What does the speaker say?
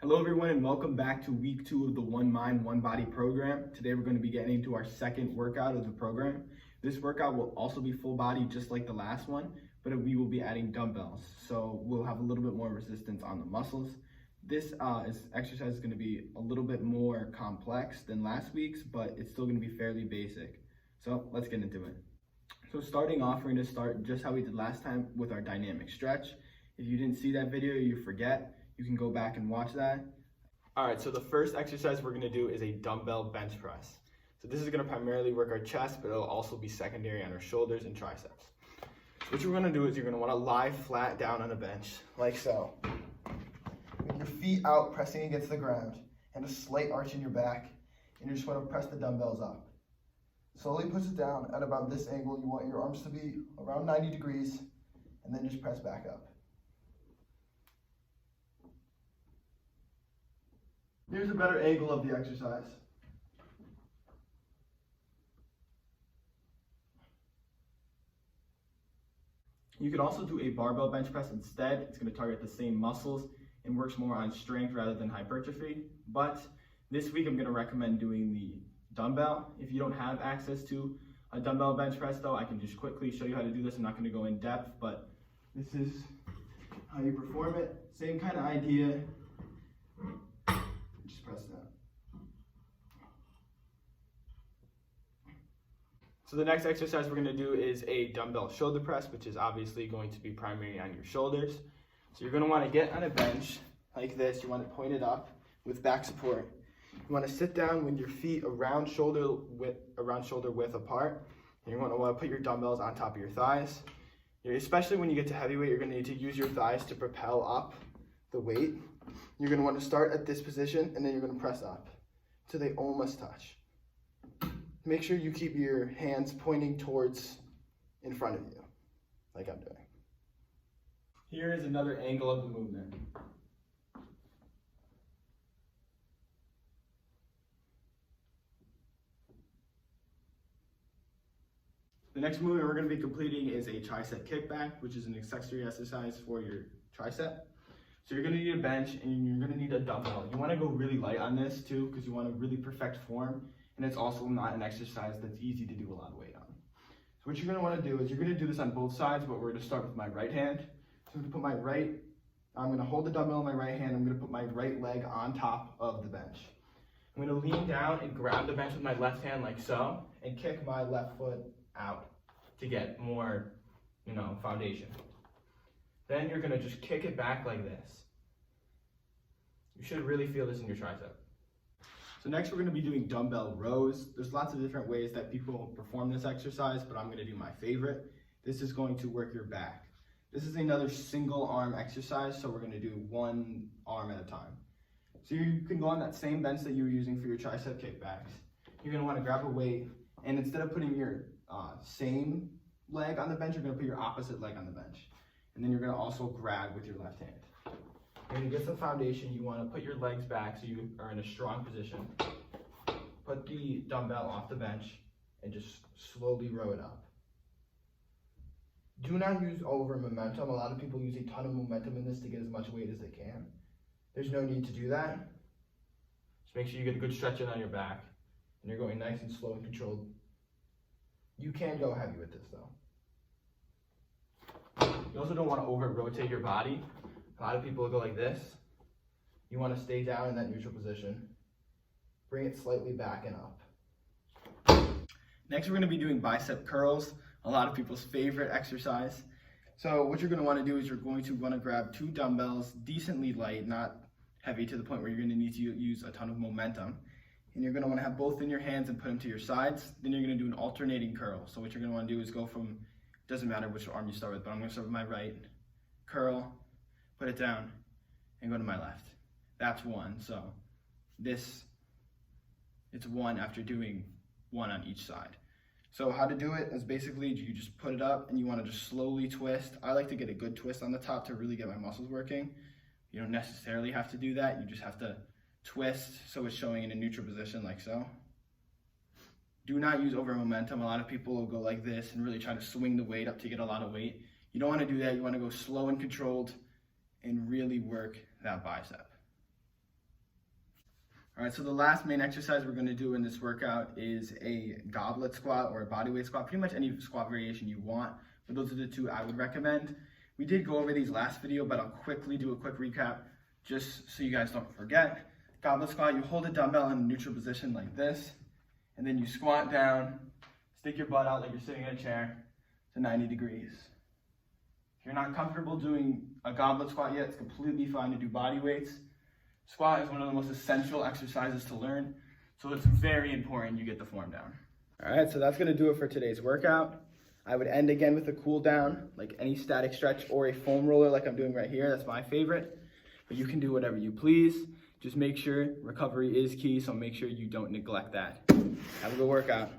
Hello everyone and welcome back to week 2 of the One Mind, One Body program. Today we're going to be getting into our second workout of the program. This workout will also be full body just like the last one, but we will be adding dumbbells. So we'll have a little bit more resistance on the muscles. This exercise is going to be a little bit more complex than last week's, but it's still going to be fairly basic. So let's get into it. So starting off, we're going to start just how we did last time with our dynamic stretch. If you didn't see that video or you forget, you can go back and watch that. All right, so the first exercise we're gonna do is a dumbbell bench press. So this is gonna primarily work our chest, but it'll also be secondary on our shoulders and triceps. So what you're gonna do is you're gonna wanna lie flat down on a bench, like so. With your feet out, pressing against the ground, and a slight arch in your back, and you just wanna press the dumbbells up. Slowly push it down at about this angle. You want your arms to be around 90 degrees, and then just press back up. Here's a better angle of the exercise. You could also do a barbell bench press instead. It's going to target the same muscles and works more on strength rather than hypertrophy. But this week I'm going to recommend doing the dumbbell. If you don't have access to a dumbbell bench press though, I can just quickly show you how to do this. I'm not going to go in depth, but this is how you perform it. Same kind of idea. Just press down. So the next exercise we're going to do is a dumbbell shoulder press, which is obviously going to be primary on your shoulders. So you're going to want to get on a bench like this. You want it pointed up with back support. You want to sit down with your feet around shoulder width apart. And you're going to want to put your dumbbells on top of your thighs. Especially when you get to heavyweight, you're going to need to use your thighs to propel up the weight. You're going to want to start at this position and then you're going to press up so they almost touch. Make sure you keep your hands pointing towards in front of you, like I'm doing. Here is another angle of the movement. The next movement we're going to be completing is a tricep kickback, which is an accessory exercise for your tricep. So you're going to need a bench and you're going to need a dumbbell. You want to go really light on this too because you want to really perfect form, and it's also not an exercise that's easy to do a lot of weight on. So what you're going to want to do is you're going to do this on both sides, but we're going to start with my right hand. So I'm going to hold the dumbbell in my right hand. I'm going to put my right leg on top of the bench. I'm going to lean down and grab the bench with my left hand like so and kick my left foot out to get more, foundation. Then you're going to just kick it back like this. You should really feel this in your tricep. So next we're going to be doing dumbbell rows. There's lots of different ways that people perform this exercise, but I'm going to do my favorite. This is going to work your back. This is another single arm exercise, so we're going to do one arm at a time. So you can go on that same bench that you were using for your tricep kickbacks. You're going to want to grab a weight, and instead of putting your same leg on the bench, you're going to put your opposite leg on the bench. And then you're going to also grab with your left hand. You're going to get some foundation. You want to put your legs back so you are in a strong position. Put the dumbbell off the bench and just slowly row it up. Do not use over momentum. A lot of people use a ton of momentum in this to get as much weight as they can. There's no need to do that. Just make sure you get a good stretch in on your back. And you're going nice and slow and controlled. You can go heavy with this though. You also don't want to over-rotate your body. A lot of people go like this. You want to stay down in that neutral position. Bring it slightly back and up. Next, we're going to be doing bicep curls, a lot of people's favorite exercise. So what you're going to want to do is you're going to want to grab 2 dumbbells, decently light, not heavy to the point where you're going to need to use a ton of momentum. And you're going to want to have both in your hands and put them to your sides. Then you're going to do an alternating curl. So what you're going to want to do is go from, doesn't matter which arm you start with, but I'm going to start with my right, curl, put it down, and go to my left. That's one. So it's one after doing one on each side. So how to do it is basically you just put it up and you want to just slowly twist. I like to get a good twist on the top to really get my muscles working. You don't necessarily have to do that. You just have to twist so it's showing in a neutral position like so. Do not use over momentum. A lot of people will go like this and really try to swing the weight up to get a lot of weight. You don't want to do that. You want to go slow and controlled and really work that bicep. All right, so the last main exercise we're gonna do in this workout is a goblet squat or a bodyweight squat, pretty much any squat variation you want, but those are the two I would recommend. We did go over these last video, but I'll quickly do a quick recap just so you guys don't forget. Goblet squat, you hold a dumbbell in a neutral position like this, and then you squat down, stick your butt out like you're sitting in a chair to 90 degrees. If you're not comfortable doing a goblet squat yet, it's completely fine to do body weights. Squat is one of the most essential exercises to learn, so it's very important you get the form down. All right, so that's gonna do it for today's workout. I would end again with a cool down, like any static stretch or a foam roller like I'm doing right here. That's my favorite, but you can do whatever you please. Just make sure recovery is key, so make sure you don't neglect that. Have a good workout.